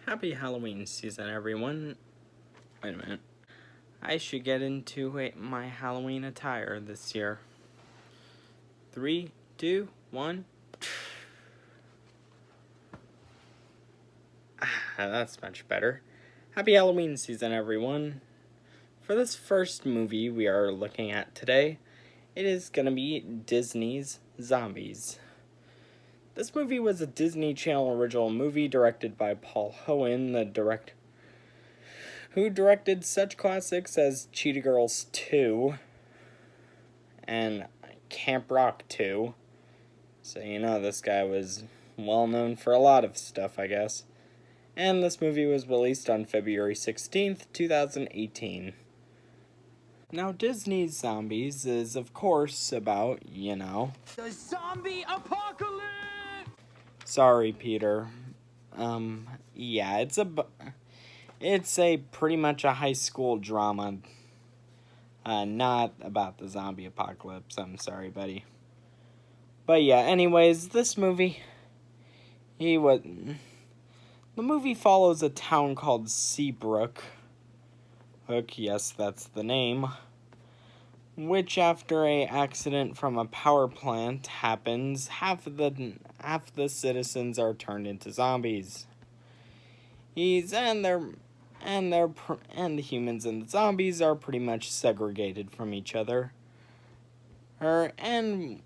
Happy Halloween season, everyone. Wait a minute. I should get into my Halloween attire this year. 3, 2, 1. That's much better. Happy Halloween season, everyone. For this first movie we are looking at today, it is going to be Disney's Zombies. This movie was a Disney Channel original movie directed by Paul Hoen, who directed such classics as Cheetah Girls 2 and Camp Rock 2. So you know this guy was well known for a lot of stuff, I guess. And this movie was released on February 16th, 2018. Now, Disney's Zombies is, of course, about, the zombie apocalypse! Sorry, Peter. Yeah, it's a pretty much a high school drama. Not about the zombie apocalypse. I'm sorry, buddy. But yeah, anyways, this movie, the movie follows a town called Seabrook. Yes, that's the name. Which, after an accident from a power plant happens, half the citizens are turned into zombies. And the humans and the zombies are pretty much segregated from each other. And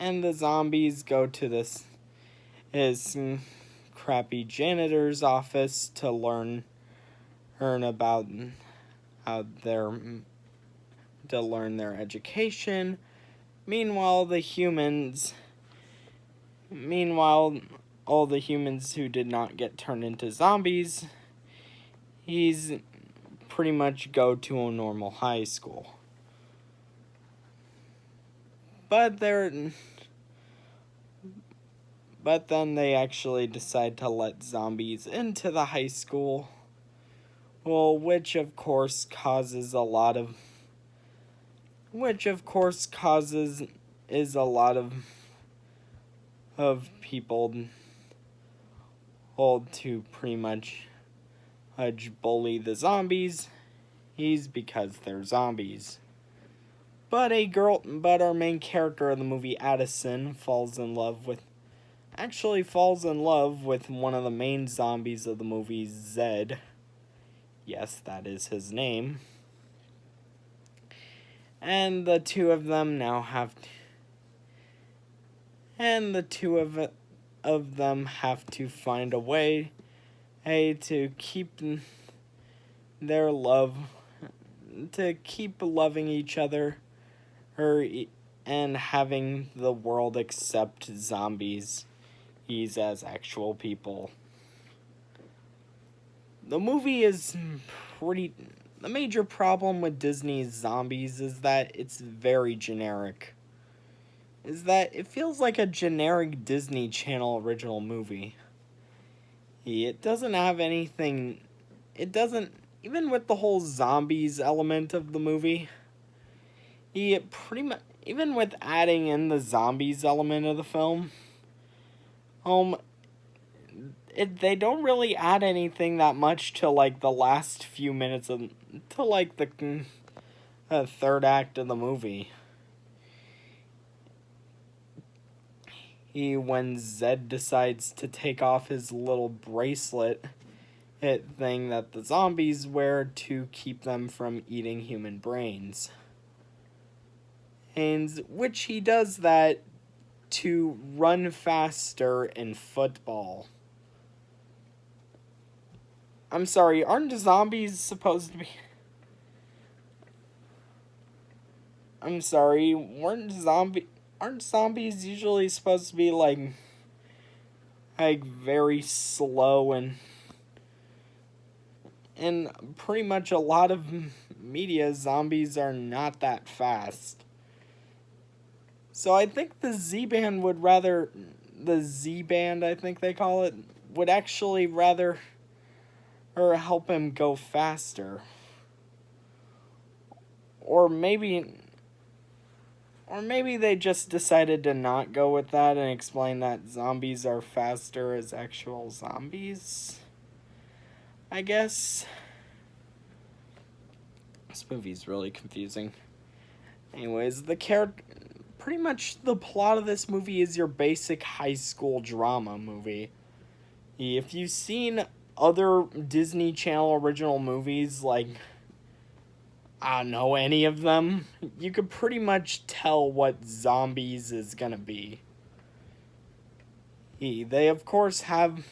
the zombies go to this crappy janitor's office to learn about their education. Meanwhile, all the humans who did not get turned into zombies, he's pretty much go to a normal high school. But then they actually decide to let zombies into the high school. Well, which of course causes a lot of people to pretty much bully the zombies. Because they're zombies. But our main character of the movie, Madison, falls in love with one of the main zombies of the movie, Zed. Yes, that is his name. And the two of them have to find a way to keep their love, to keep loving each other, and having the world accept zombies as actual people. The movie is the major problem with Disney's Zombies is that it's very generic. Is that it feels like a generic Disney Channel original movie. It doesn't have anything. Even with the whole zombies element of the movie, even with adding in the zombies element of the film, they don't really add anything that much to the last few minutes to the third act of the movie. When Zed decides to take off his little bracelet thing that the zombies wear to keep them from eating human brains. And which he does that to run faster in football. I'm sorry, aren't zombies supposed to be... I'm sorry, aren't zombies usually supposed to be very slow and pretty much a lot of media, zombies are not that fast. So I think the Z-Band I think they call it, would actually rather help him go faster. Or maybe Or maybe they just decided to not go with that and explain that zombies are faster as actual zombies. I guess. This movie's really confusing. Anyways, pretty much the plot of this movie is your basic high school drama movie. If you've seen other Disney Channel original movies, like, I don't know, any of them, you could pretty much tell what zombies is gonna be. They of course have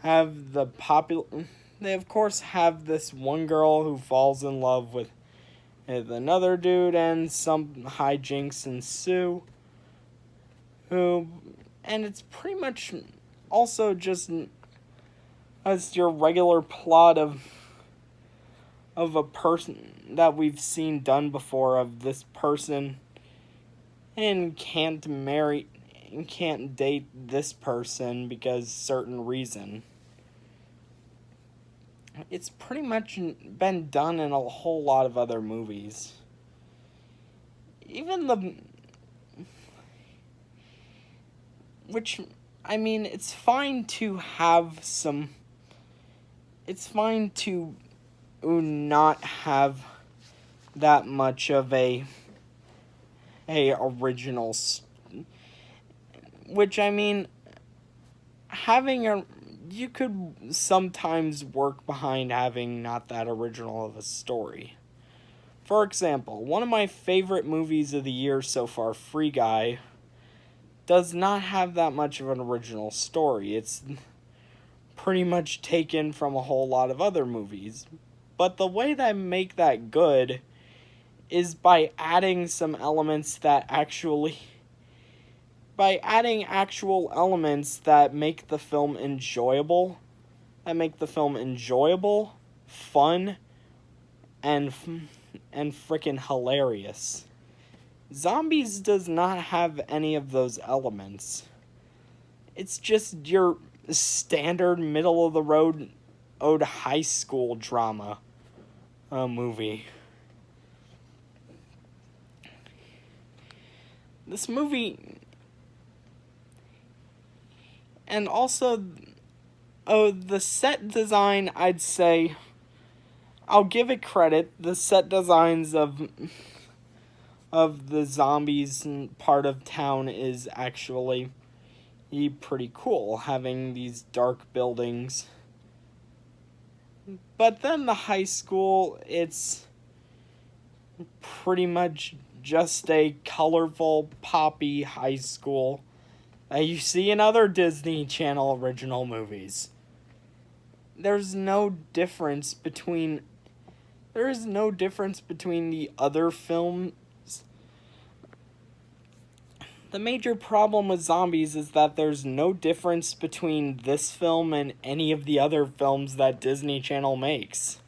they of course have this one girl who falls in love with another dude, and some hijinks ensue. And it's pretty much also just as your regular plot of a person that we've seen done before, of this person and can't date this person because certain reason. It's pretty much been done in a whole lot of other movies. It's fine to have some. It's fine to not have that much of a original. You could sometimes work behind having not that original of a story. For example, one of my favorite movies of the year so far, Free Guy, does not have that much of an original story. It's pretty much taken from a whole lot of other movies. But the way that make that good is by adding some elements that actually... by adding actual elements that make the film enjoyable, fun, and freaking hilarious. Zombies does not have any of those elements. It's just your standard middle-of-the-road high school drama movie. This movie... And also, the set design, I'd say, I'll give it credit. The set designs of the zombies part of town is actually pretty cool, having these dark buildings. But then the high school, it's pretty much just a colorful, poppy high school that you see in other Disney Channel original movies. There is no difference between the other films. The major problem with zombies is that there's no difference between this film and any of the other films that Disney Channel makes.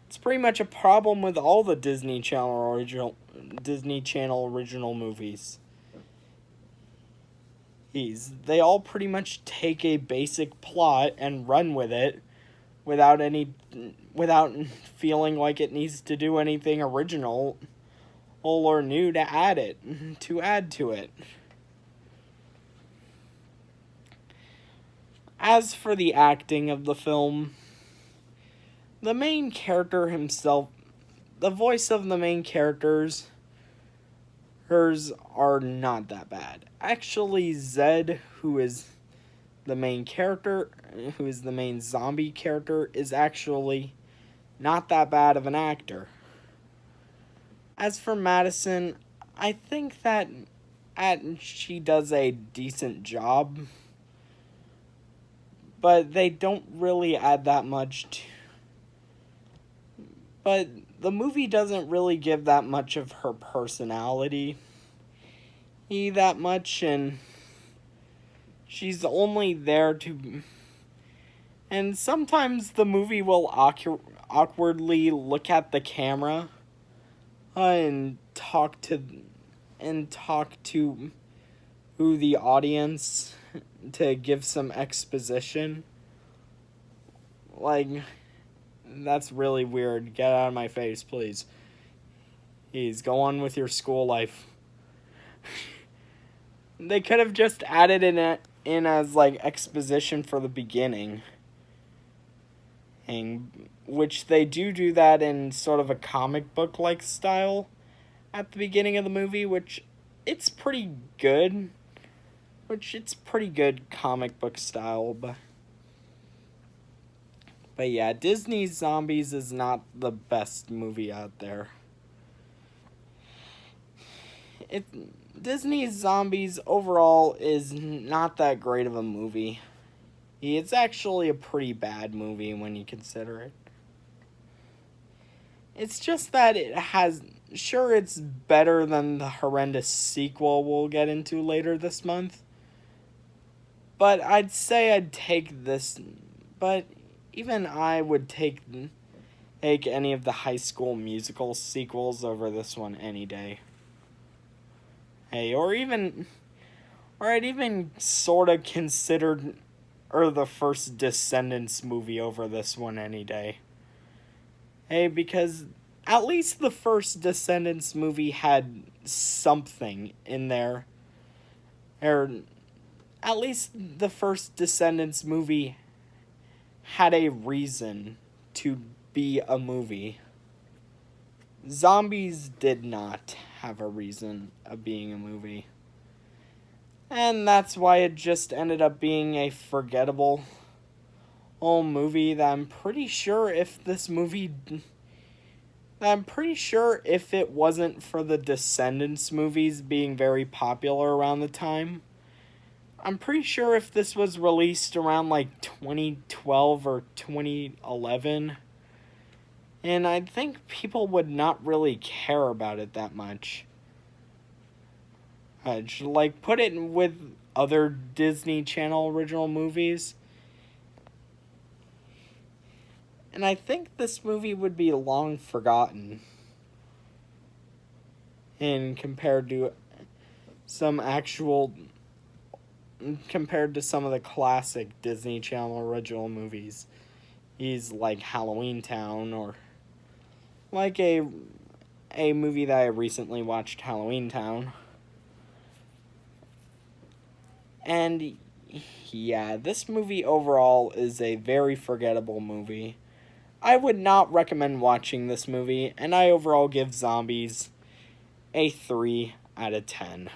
It's pretty much a problem with all the Disney Channel original movies. They all pretty much take a basic plot and run with it without feeling like it needs to do anything original or new to add to it. As for the acting of the film, the main character himself, the voice of the main characters, hers are not that bad. Actually, Zed, who is the main zombie character, is actually not that bad of an actor. As for Madison, I think that she does a decent job, but they don't really add that much but the movie doesn't really give that much of her personality that much, and she's only there to... And sometimes the movie will awkwardly look at the camera and talk to who the audience to give some exposition. Like, that's really weird. Get out of my face, please. Please, go on with your school life. They could have just added in as, like, exposition for the beginning. And, which they do that in sort of a comic book-like style at the beginning of the movie, which it's pretty good. It's pretty good comic book style, but yeah, Disney's Zombies is not the best movie out there. Disney's Zombies overall is not that great of a movie. It's actually a pretty bad movie when you consider it. It's just that it has... Sure, it's better than the horrendous sequel we'll get into later this month. But I'd say I'd take this... But even I would take any of the High School Musical sequels over this one any day. Hey, or I'd even sort of considered the first Descendants movie over this one any day. Hey, because at least the first Descendants movie had something in there. Or at least the first Descendants movie had a reason to be a movie. Zombies did not have a reason of being a movie. And that's why it just ended up being a forgettable old movie that I'm pretty sure if it wasn't for the Descendants movies being very popular around the time, I'm pretty sure if this was released around like 2012 or 2011, and I think people would not really care about it that much. Like, put it with other Disney Channel original movies, and I think this movie would be long forgotten. And compared to some of the classic Disney Channel original movies. He's like Halloween Town, or like a movie that I recently watched, Halloween Town. And yeah, this movie overall is a very forgettable movie. I would not recommend watching this movie, and I overall give Zombies a 3 out of 10.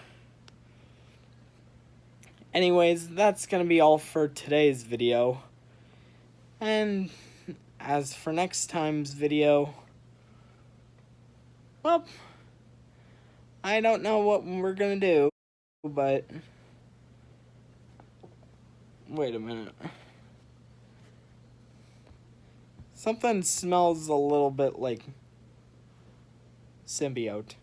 Anyways, that's going to be all for today's video. And as for next time's video, well, I don't know what we're going to do, but wait a minute. Something smells a little bit like symbiote.